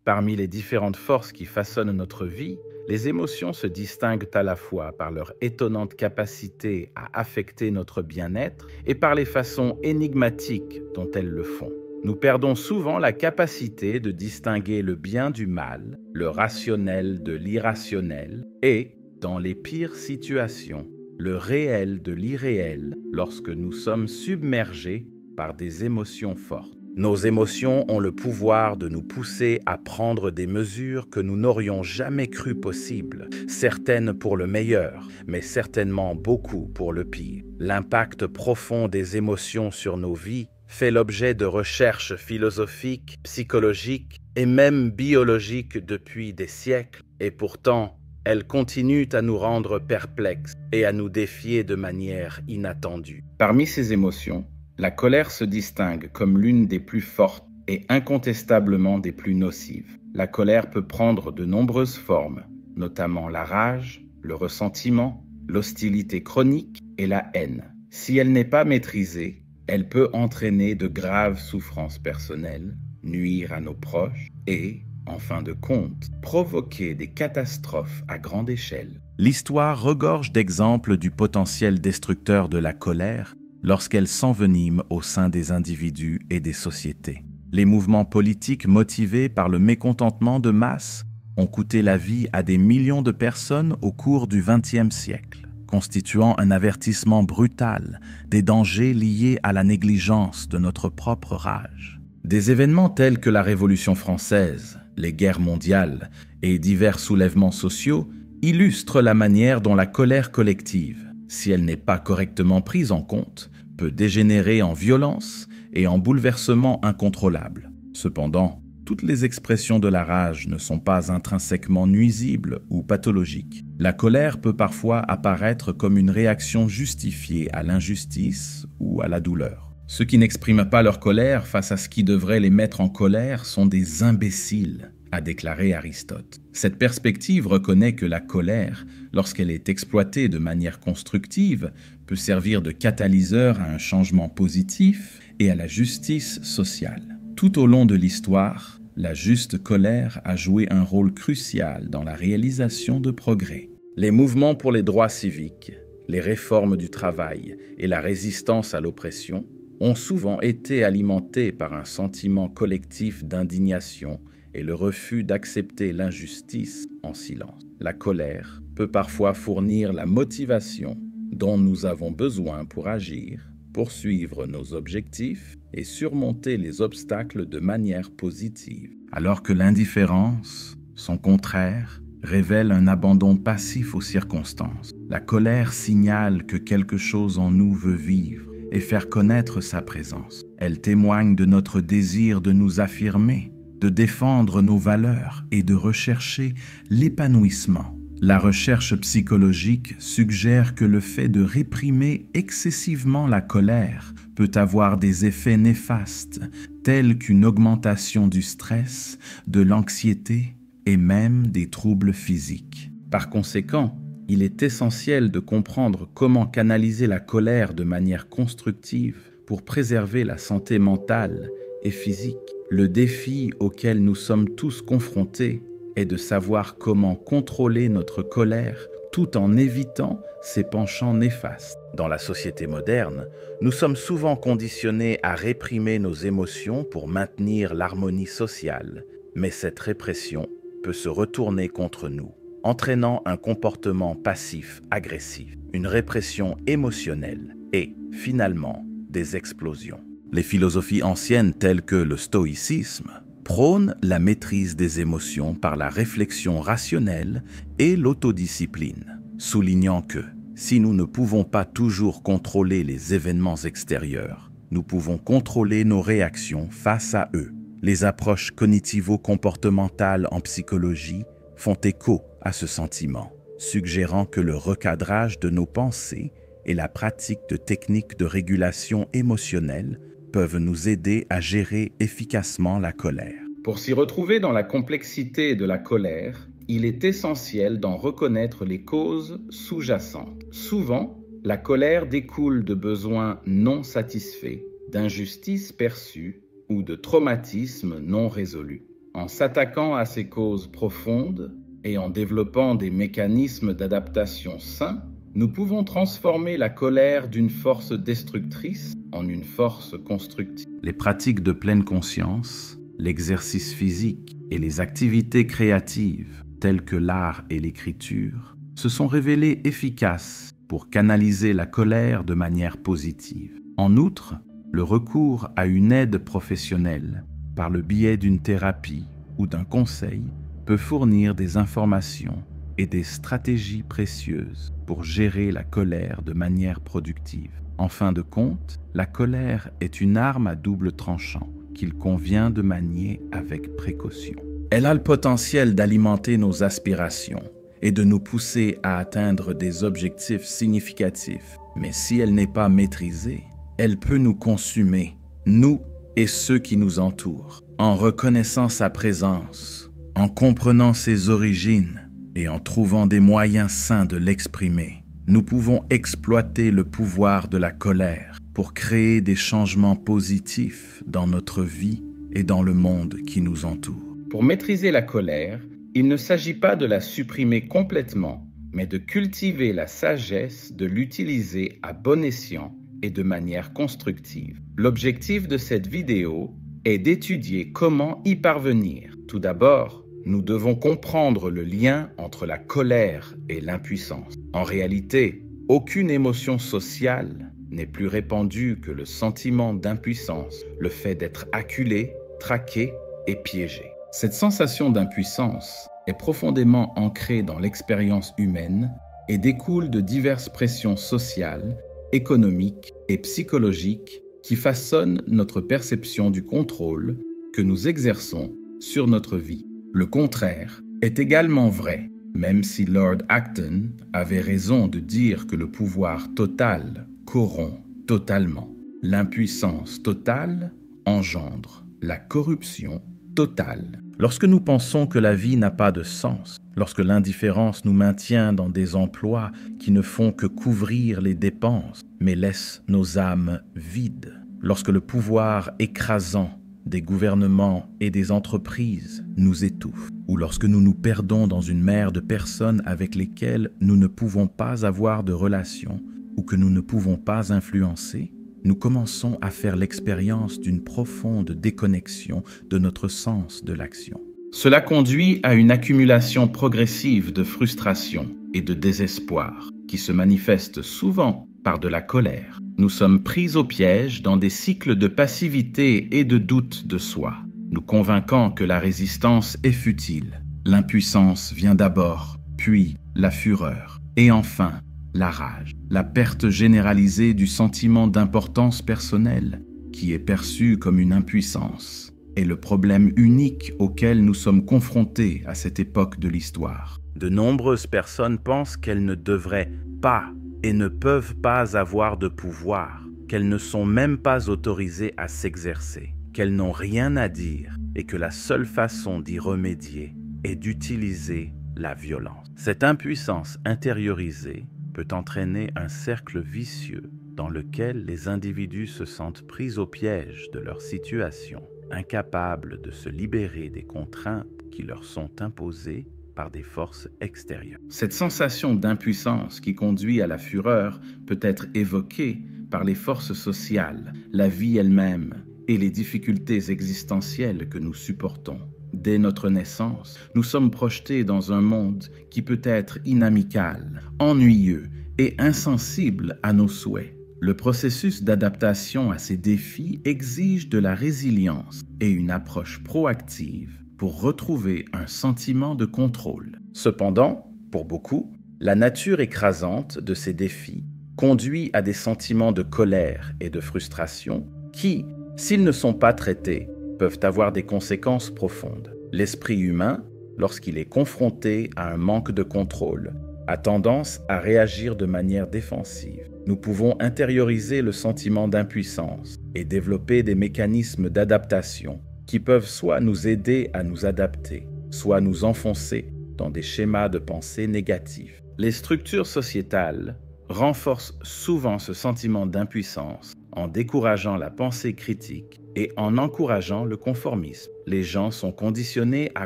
Parmi les différentes forces qui façonnent notre vie, les émotions se distinguent à la fois par leur étonnante capacité à affecter notre bien-être et par les façons énigmatiques dont elles le font. Nous perdons souvent la capacité de distinguer le bien du mal, le rationnel de l'irrationnel et, dans les pires situations, le réel de l'irréel lorsque nous sommes submergés par des émotions fortes. Nos émotions ont le pouvoir de nous pousser à prendre des mesures que nous n'aurions jamais cru possibles, certaines pour le meilleur, mais certainement beaucoup pour le pire. L'impact profond des émotions sur nos vies fait l'objet de recherches philosophiques, psychologiques et même biologiques depuis des siècles, et pourtant, elles continuent à nous rendre perplexes et à nous défier de manière inattendue. Parmi ces émotions, la colère se distingue comme l'une des plus fortes et incontestablement des plus nocives. La colère peut prendre de nombreuses formes, notamment la rage, le ressentiment, l'hostilité chronique et la haine. Si elle n'est pas maîtrisée, elle peut entraîner de graves souffrances personnelles, nuire à nos proches et, en fin de compte, provoquer des catastrophes à grande échelle. L'histoire regorge d'exemples du potentiel destructeur de la colère lorsqu'elle s'envenime au sein des individus et des sociétés. Les mouvements politiques motivés par le mécontentement de masse ont coûté la vie à des millions de personnes au cours du XXe siècle, constituant un avertissement brutal des dangers liés à la négligence de notre propre rage. Des événements tels que la Révolution française, les guerres mondiales et divers soulèvements sociaux illustrent la manière dont la colère collective, si elle n'est pas correctement prise en compte, peut dégénérer en violence et en bouleversements incontrôlables. Cependant, toutes les expressions de la rage ne sont pas intrinsèquement nuisibles ou pathologiques. La colère peut parfois apparaître comme une réaction justifiée à l'injustice ou à la douleur. Ceux qui n'expriment pas leur colère face à ce qui devrait les mettre en colère sont des imbéciles, a déclaré Aristote. Cette perspective reconnaît que la colère, lorsqu'elle est exploitée de manière constructive, peut servir de catalyseur à un changement positif et à la justice sociale. Tout au long de l'histoire, la juste colère a joué un rôle crucial dans la réalisation de progrès. Les mouvements pour les droits civiques, les réformes du travail et la résistance à l'oppression ont souvent été alimentés par un sentiment collectif d'indignation et le refus d'accepter l'injustice en silence. La colère peut parfois fournir la motivation dont nous avons besoin pour agir, poursuivre nos objectifs et surmonter les obstacles de manière positive. Alors que l'indifférence, son contraire, révèle un abandon passif aux circonstances. La colère signale que quelque chose en nous veut vivre et faire connaître sa présence. Elle témoigne de notre désir de nous affirmer, de défendre nos valeurs et de rechercher l'épanouissement. La recherche psychologique suggère que le fait de réprimer excessivement la colère peut avoir des effets néfastes, tels qu'une augmentation du stress, de l'anxiété et même des troubles physiques. Par conséquent, il est essentiel de comprendre comment canaliser la colère de manière constructive pour préserver la santé mentale et physique. Le défi auquel nous sommes tous confrontés est de savoir comment contrôler notre colère tout en évitant ses penchants néfastes. Dans la société moderne, nous sommes souvent conditionnés à réprimer nos émotions pour maintenir l'harmonie sociale, mais cette répression peut se retourner contre nous, entraînant un comportement passif-agressif, une répression émotionnelle et, finalement, des explosions. Les philosophies anciennes telles que le stoïcisme prônent la maîtrise des émotions par la réflexion rationnelle et l'autodiscipline, soulignant que, si nous ne pouvons pas toujours contrôler les événements extérieurs, nous pouvons contrôler nos réactions face à eux. Les approches cognitivo-comportementales en psychologie font écho à ce sentiment, suggérant que le recadrage de nos pensées et la pratique de techniques de régulation émotionnelle peuvent nous aider à gérer efficacement la colère. Pour s'y retrouver dans la complexité de la colère, il est essentiel d'en reconnaître les causes sous-jacentes. Souvent, la colère découle de besoins non satisfaits, d'injustices perçues ou de traumatismes non résolus. En s'attaquant à ces causes profondes et en développant des mécanismes d'adaptation sains, nous pouvons transformer la colère d'une force destructrice en une force constructive. Les pratiques de pleine conscience, l'exercice physique et les activités créatives, telles que l'art et l'écriture, se sont révélées efficaces pour canaliser la colère de manière positive. En outre, le recours à une aide professionnelle, par le biais d'une thérapie ou d'un conseil, peut fournir des informations et des stratégies précieuses pour gérer la colère de manière productive. En fin de compte, la colère est une arme à double tranchant qu'il convient de manier avec précaution. Elle a le potentiel d'alimenter nos aspirations et de nous pousser à atteindre des objectifs significatifs. Mais si elle n'est pas maîtrisée, elle peut nous consumer, nous et ceux qui nous entourent. En reconnaissant sa présence, en comprenant ses origines et en trouvant des moyens sains de l'exprimer, nous pouvons exploiter le pouvoir de la colère pour créer des changements positifs dans notre vie et dans le monde qui nous entoure. Pour maîtriser la colère, il ne s'agit pas de la supprimer complètement, mais de cultiver la sagesse de l'utiliser à bon escient et de manière constructive. L'objectif de cette vidéo est d'étudier comment y parvenir. Tout d'abord, nous devons comprendre le lien entre la colère et l'impuissance. En réalité, aucune émotion sociale n'est plus répandue que le sentiment d'impuissance, le fait d'être acculé, traqué et piégé. Cette sensation d'impuissance est profondément ancrée dans l'expérience humaine et découle de diverses pressions sociales, économiques et psychologiques qui façonnent notre perception du contrôle que nous exerçons sur notre vie. Le contraire est également vrai, même si Lord Acton avait raison de dire que le pouvoir total corrompt totalement. L'impuissance totale engendre la corruption totale. Lorsque nous pensons que la vie n'a pas de sens, lorsque l'indifférence nous maintient dans des emplois qui ne font que couvrir les dépenses, mais laissent nos âmes vides, lorsque le pouvoir écrasant des gouvernements et des entreprises nous étouffe, ou lorsque nous nous perdons dans une mer de personnes avec lesquelles nous ne pouvons pas avoir de relation ou que nous ne pouvons pas influencer, nous commençons à faire l'expérience d'une profonde déconnexion de notre sens de l'action. Cela conduit à une accumulation progressive de frustration et de désespoir qui se manifeste souvent par de la colère. Nous sommes pris au piège dans des cycles de passivité et de doute de soi, nous convainquant que la résistance est futile. L'impuissance vient d'abord, puis la fureur, et enfin la rage, la perte généralisée du sentiment d'importance personnelle, qui est perçu comme une impuissance, est le problème unique auquel nous sommes confrontés à cette époque de l'histoire. De nombreuses personnes pensent qu'elles ne devraient pas et ne peuvent pas avoir de pouvoir, qu'elles ne sont même pas autorisées à s'exercer, qu'elles n'ont rien à dire et que la seule façon d'y remédier est d'utiliser la violence. Cette impuissance intériorisée peut entraîner un cercle vicieux dans lequel les individus se sentent pris au piège de leur situation, incapables de se libérer des contraintes qui leur sont imposées par des forces extérieures. Cette sensation d'impuissance qui conduit à la fureur peut être évoquée par les forces sociales, la vie elle-même et les difficultés existentielles que nous supportons. Dès notre naissance, nous sommes projetés dans un monde qui peut être inamical, ennuyeux et insensible à nos souhaits. Le processus d'adaptation à ces défis exige de la résilience et une approche proactive pour retrouver un sentiment de contrôle. Cependant, pour beaucoup, la nature écrasante de ces défis conduit à des sentiments de colère et de frustration qui, s'ils ne sont pas traités, peuvent avoir des conséquences profondes. L'esprit humain, lorsqu'il est confronté à un manque de contrôle, a tendance à réagir de manière défensive. Nous pouvons intérioriser le sentiment d'impuissance et développer des mécanismes d'adaptation qui peuvent soit nous aider à nous adapter, soit nous enfoncer dans des schémas de pensée négatifs. Les structures sociétales renforcent souvent ce sentiment d'impuissance en décourageant la pensée critique et en encourageant le conformisme. Les gens sont conditionnés à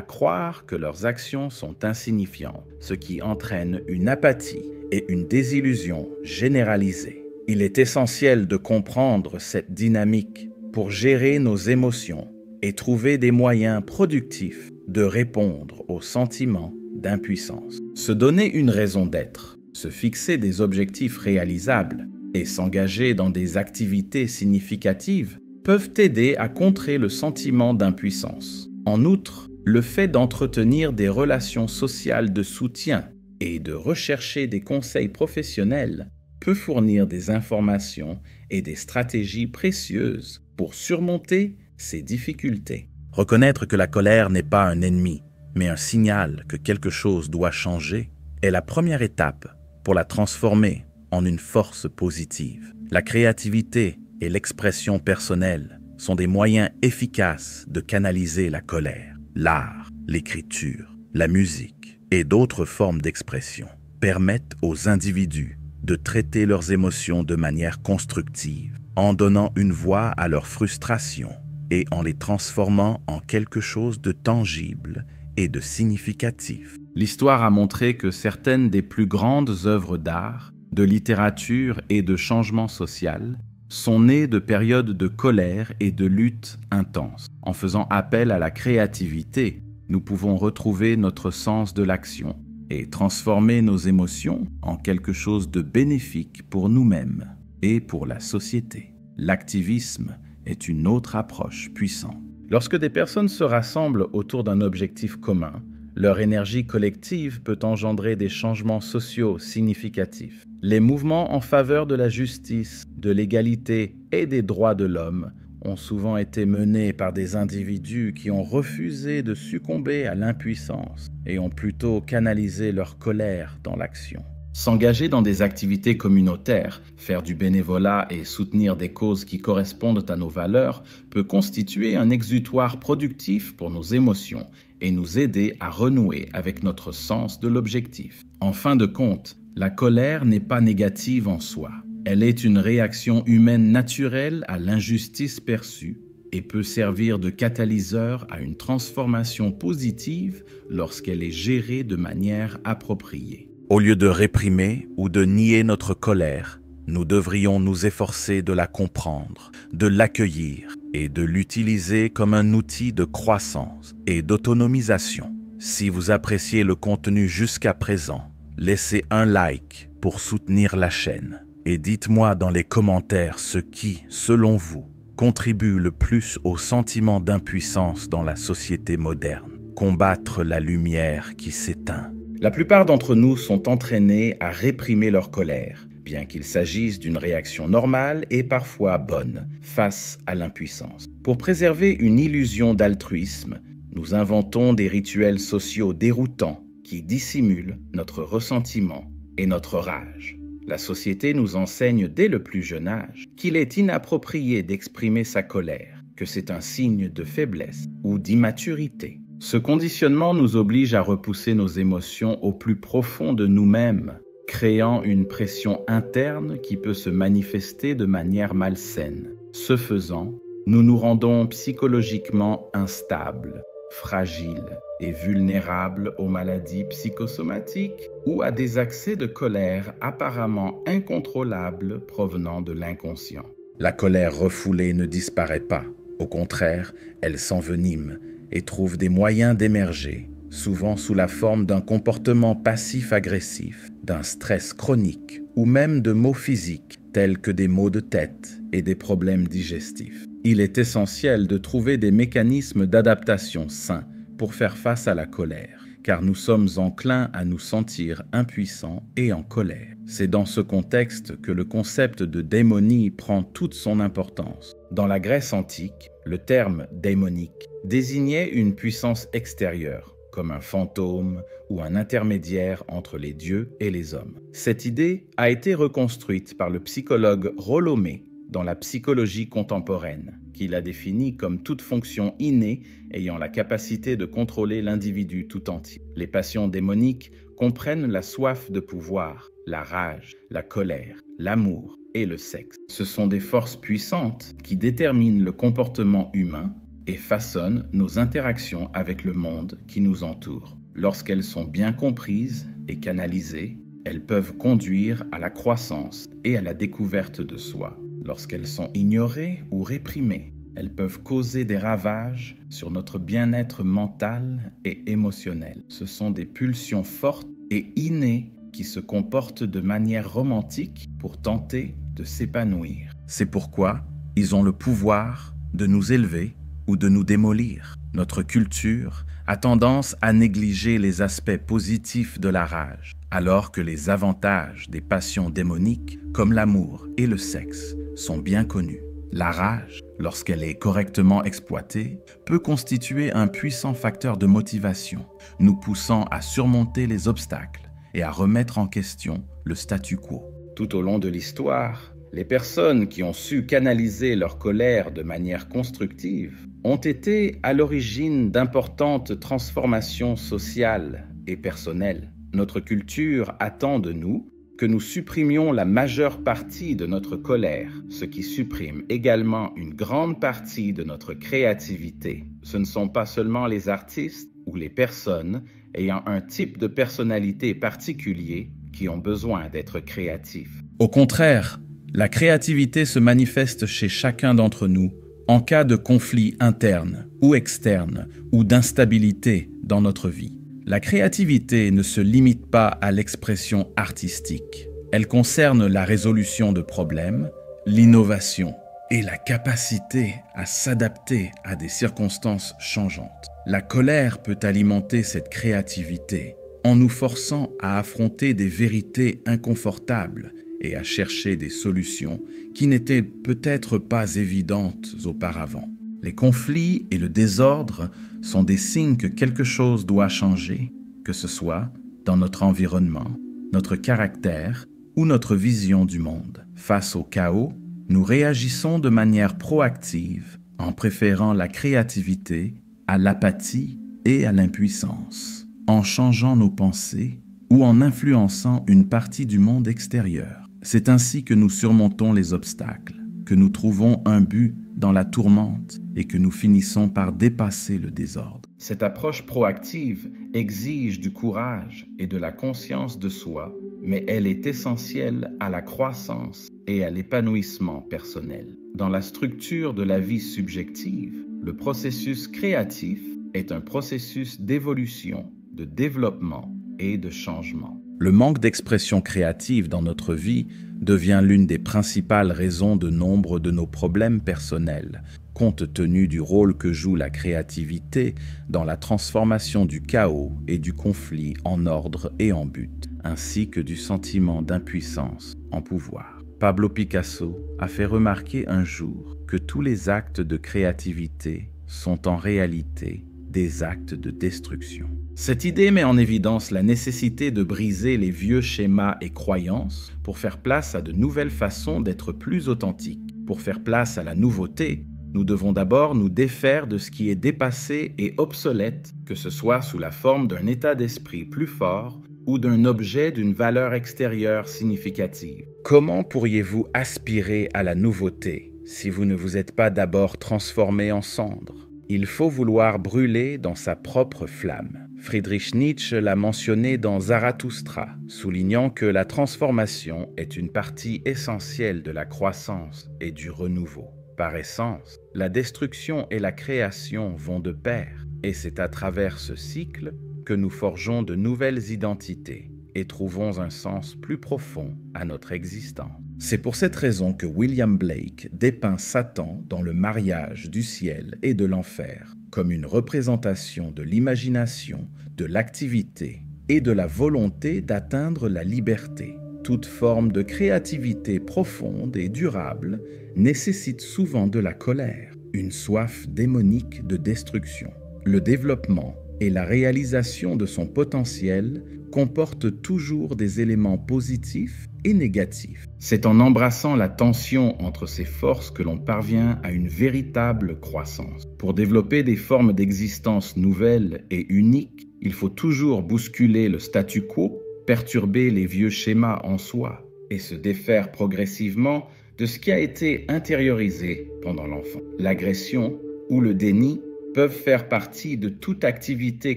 croire que leurs actions sont insignifiantes, ce qui entraîne une apathie et une désillusion généralisée. Il est essentiel de comprendre cette dynamique pour gérer nos émotions et trouver des moyens productifs de répondre aux sentiments d'impuissance. Se donner une raison d'être, se fixer des objectifs réalisables et s'engager dans des activités significatives peuvent aider à contrer le sentiment d'impuissance. En outre, le fait d'entretenir des relations sociales de soutien et de rechercher des conseils professionnels peut fournir des informations et des stratégies précieuses pour surmonter ces difficultés. Reconnaître que la colère n'est pas un ennemi, mais un signal que quelque chose doit changer, est la première étape pour la transformer en une force positive. La créativité et l'expression personnelle sont des moyens efficaces de canaliser la colère. L'art, l'écriture, la musique et d'autres formes d'expression permettent aux individus de traiter leurs émotions de manière constructive, en donnant une voix à leurs frustrations et en les transformant en quelque chose de tangible et de significatif. L'histoire a montré que certaines des plus grandes œuvres d'art, de littérature et de changement social sont nées de périodes de colère et de lutte intense. En faisant appel à la créativité, nous pouvons retrouver notre sens de l'action et transformer nos émotions en quelque chose de bénéfique pour nous-mêmes et pour la société. L'activisme est une autre approche puissante. Lorsque des personnes se rassemblent autour d'un objectif commun, leur énergie collective peut engendrer des changements sociaux significatifs. Les mouvements en faveur de la justice, de l'égalité et des droits de l'homme ont souvent été menés par des individus qui ont refusé de succomber à l'impuissance et ont plutôt canalisé leur colère dans l'action. S'engager dans des activités communautaires, faire du bénévolat et soutenir des causes qui correspondent à nos valeurs peut constituer un exutoire productif pour nos émotions et nous aider à renouer avec notre sens de l'objectif. En fin de compte, la colère n'est pas négative en soi. Elle est une réaction humaine naturelle à l'injustice perçue et peut servir de catalyseur à une transformation positive lorsqu'elle est gérée de manière appropriée. Au lieu de réprimer ou de nier notre colère, nous devrions nous efforcer de la comprendre, de l'accueillir et de l'utiliser comme un outil de croissance et d'autonomisation. Si vous appréciez le contenu jusqu'à présent, laissez un like pour soutenir la chaîne et dites-moi dans les commentaires ce qui, selon vous, contribue le plus au sentiment d'impuissance dans la société moderne. Combattre la lumière qui s'éteint. La plupart d'entre nous sont entraînés à réprimer leur colère, bien qu'il s'agisse d'une réaction normale et parfois bonne face à l'impuissance. Pour préserver une illusion d'altruisme, nous inventons des rituels sociaux déroutants qui dissimulent notre ressentiment et notre rage. La société nous enseigne dès le plus jeune âge qu'il est inapproprié d'exprimer sa colère, que c'est un signe de faiblesse ou d'immaturité. Ce conditionnement nous oblige à repousser nos émotions au plus profond de nous-mêmes, créant une pression interne qui peut se manifester de manière malsaine. Ce faisant, nous nous rendons psychologiquement instables, fragiles et vulnérables aux maladies psychosomatiques ou à des accès de colère apparemment incontrôlables provenant de l'inconscient. La colère refoulée ne disparaît pas. Au contraire, elle s'envenime et trouve des moyens d'émerger, souvent sous la forme d'un comportement passif-agressif, d'un stress chronique ou même de maux physiques tels que des maux de tête et des problèmes digestifs. Il est essentiel de trouver des mécanismes d'adaptation sains pour faire face à la colère, car nous sommes enclins à nous sentir impuissants et en colère. C'est dans ce contexte que le concept de démonie prend toute son importance. Dans la Grèce antique, le terme démonique désignait une puissance extérieure, comme un fantôme ou un intermédiaire entre les dieux et les hommes. Cette idée a été reconstruite par le psychologue Rollo May dans la psychologie contemporaine, qui l'a définie comme toute fonction innée ayant la capacité de contrôler l'individu tout entier. Les passions démoniques comprennent la soif de pouvoir, la rage, la colère, l'amour, et le sexe. Ce sont des forces puissantes qui déterminent le comportement humain et façonnent nos interactions avec le monde qui nous entoure. Lorsqu'elles sont bien comprises et canalisées, elles peuvent conduire à la croissance et à la découverte de soi. Lorsqu'elles sont ignorées ou réprimées, elles peuvent causer des ravages sur notre bien-être mental et émotionnel. Ce sont des pulsions fortes et innées qui se comportent de manière romantique pour tenter de s'épanouir. C'est pourquoi ils ont le pouvoir de nous élever ou de nous démolir. Notre culture a tendance à négliger les aspects positifs de la rage, alors que les avantages des passions démoniques, comme l'amour et le sexe, sont bien connus. La rage, lorsqu'elle est correctement exploitée, peut constituer un puissant facteur de motivation, nous poussant à surmonter les obstacles et à remettre en question le statu quo. Tout au long de l'histoire, les personnes qui ont su canaliser leur colère de manière constructive ont été à l'origine d'importantes transformations sociales et personnelles. Notre culture attend de nous que nous supprimions la majeure partie de notre colère, ce qui supprime également une grande partie de notre créativité. Ce ne sont pas seulement les artistes ou les personnes ayant un type de personnalité particulier qui ont besoin d'être créatifs. Au contraire, la créativité se manifeste chez chacun d'entre nous en cas de conflit interne ou externe ou d'instabilité dans notre vie. La créativité ne se limite pas à l'expression artistique. Elle concerne la résolution de problèmes, l'innovation et la capacité à s'adapter à des circonstances changeantes. La colère peut alimenter cette créativité en nous forçant à affronter des vérités inconfortables et à chercher des solutions qui n'étaient peut-être pas évidentes auparavant. Les conflits et le désordre sont des signes que quelque chose doit changer, que ce soit dans notre environnement, notre caractère ou notre vision du monde. Face au chaos, nous réagissons de manière proactive en préférant la créativité à l'apathie et à l'impuissance, en changeant nos pensées ou en influençant une partie du monde extérieur. C'est ainsi que nous surmontons les obstacles, que nous trouvons un but dans la tourmente et que nous finissons par dépasser le désordre. Cette approche proactive exige du courage et de la conscience de soi, mais elle est essentielle à la croissance et à l'épanouissement personnel. Dans la structure de la vie subjective, le processus créatif est un processus d'évolution, de développement et de changement. Le manque d'expression créative dans notre vie devient l'une des principales raisons de nombre de nos problèmes personnels, compte tenu du rôle que joue la créativité dans la transformation du chaos et du conflit en ordre et en but, ainsi que du sentiment d'impuissance en pouvoir. Pablo Picasso a fait remarquer un jour que tous les actes de créativité sont en réalité des actes de destruction. Cette idée met en évidence la nécessité de briser les vieux schémas et croyances pour faire place à de nouvelles façons d'être plus authentiques. Pour faire place à la nouveauté, nous devons d'abord nous défaire de ce qui est dépassé et obsolète, que ce soit sous la forme d'un état d'esprit plus fort ou d'un objet d'une valeur extérieure significative. Comment pourriez-vous aspirer à la nouveauté si vous ne vous êtes pas d'abord transformé en cendre ? Il faut vouloir brûler dans sa propre flamme. Friedrich Nietzsche l'a mentionné dans Zarathustra, soulignant que la transformation est une partie essentielle de la croissance et du renouveau. Par essence, la destruction et la création vont de pair, et c'est à travers ce cycle que nous forgeons de nouvelles identités et trouvons un sens plus profond à notre existence. C'est pour cette raison que William Blake dépeint Satan dans le mariage du ciel et de l'enfer comme une représentation de l'imagination, de l'activité et de la volonté d'atteindre la liberté. Toute forme de créativité profonde et durable nécessite souvent de la colère, une soif démonique de destruction. Le développement et la réalisation de son potentiel comportent toujours des éléments positifs et négatifs. C'est en embrassant la tension entre ces forces que l'on parvient à une véritable croissance. Pour développer des formes d'existence nouvelles et uniques, il faut toujours bousculer le statu quo, perturber les vieux schémas en soi et se défaire progressivement de ce qui a été intériorisé pendant l'enfance. L'agression ou le déni peuvent faire partie de toute activité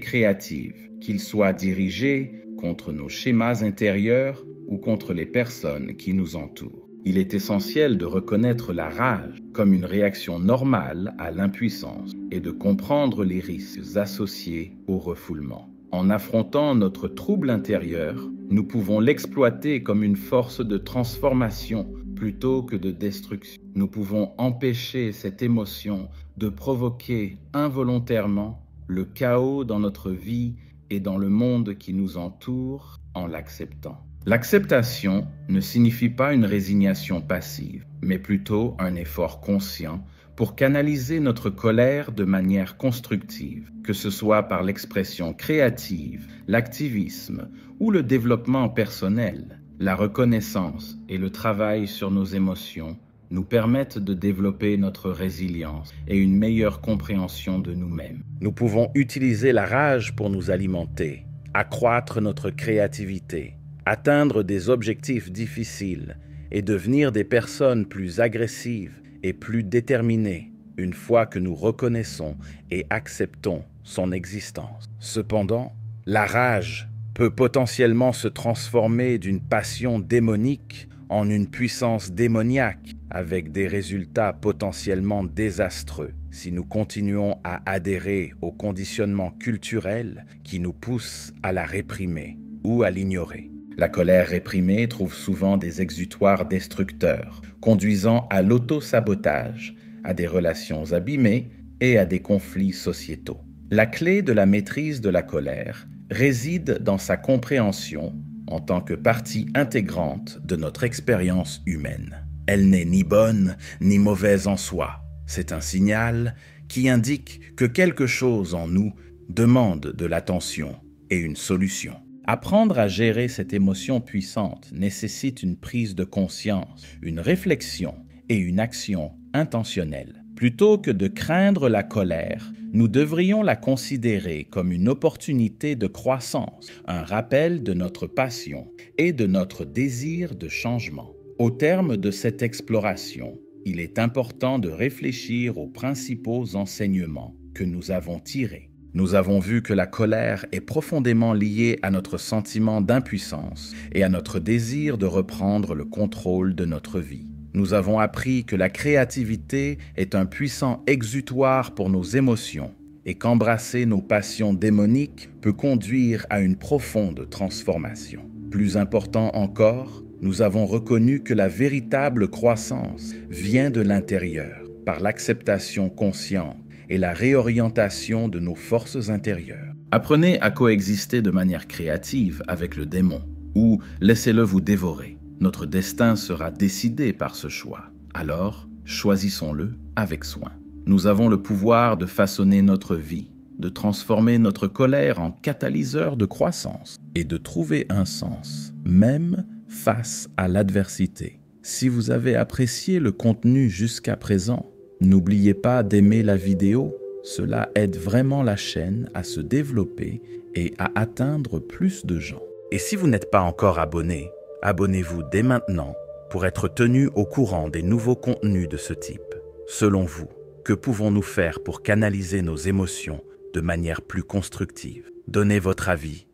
créative, qu'ils soient dirigés contre nos schémas intérieurs ou contre les personnes qui nous entourent. Il est essentiel de reconnaître la rage comme une réaction normale à l'impuissance et de comprendre les risques associés au refoulement. En affrontant notre trouble intérieur, nous pouvons l'exploiter comme une force de transformation plutôt que de destruction. Nous pouvons empêcher cette émotion de provoquer involontairement le chaos dans notre vie et dans le monde qui nous entoure en l'acceptant. L'acceptation ne signifie pas une résignation passive, mais plutôt un effort conscient pour canaliser notre colère de manière constructive, que ce soit par l'expression créative, l'activisme ou le développement personnel. La reconnaissance et le travail sur nos émotions nous permettent de développer notre résilience et une meilleure compréhension de nous-mêmes. Nous pouvons utiliser la rage pour nous alimenter, accroître notre créativité, atteindre des objectifs difficiles et devenir des personnes plus agressives et plus déterminées une fois que nous reconnaissons et acceptons son existence. Cependant, la rage peut potentiellement se transformer d'une passion démonique en une puissance démoniaque avec des résultats potentiellement désastreux si nous continuons à adhérer au conditionnement culturel qui nous pousse à la réprimer ou à l'ignorer. La colère réprimée trouve souvent des exutoires destructeurs, conduisant à l'auto-sabotage, à des relations abîmées et à des conflits sociétaux. La clé de la maîtrise de la colère réside dans sa compréhension en tant que partie intégrante de notre expérience humaine. Elle n'est ni bonne ni mauvaise en soi. C'est un signal qui indique que quelque chose en nous demande de l'attention et une solution. Apprendre à gérer cette émotion puissante nécessite une prise de conscience, une réflexion et une action intentionnelle. Plutôt que de craindre la colère, nous devrions la considérer comme une opportunité de croissance, un rappel de notre passion et de notre désir de changement. Au terme de cette exploration, il est important de réfléchir aux principaux enseignements que nous avons tirés. Nous avons vu que la colère est profondément liée à notre sentiment d'impuissance et à notre désir de reprendre le contrôle de notre vie. Nous avons appris que la créativité est un puissant exutoire pour nos émotions et qu'embrasser nos passions démoniques peut conduire à une profonde transformation. Plus important encore, nous avons reconnu que la véritable croissance vient de l'intérieur, par l'acceptation consciente et la réorientation de nos forces intérieures. Apprenez à coexister de manière créative avec le démon, ou laissez-le vous dévorer. Notre destin sera décidé par ce choix. Alors, choisissons-le avec soin. Nous avons le pouvoir de façonner notre vie, de transformer notre colère en catalyseur de croissance et de trouver un sens, même face à l'adversité. Si vous avez apprécié le contenu jusqu'à présent, n'oubliez pas d'aimer la vidéo, cela aide vraiment la chaîne à se développer et à atteindre plus de gens. Et si vous n'êtes pas encore abonné, abonnez-vous dès maintenant pour être tenu au courant des nouveaux contenus de ce type. Selon vous, que pouvons-nous faire pour canaliser nos émotions de manière plus constructive? Donnez votre avis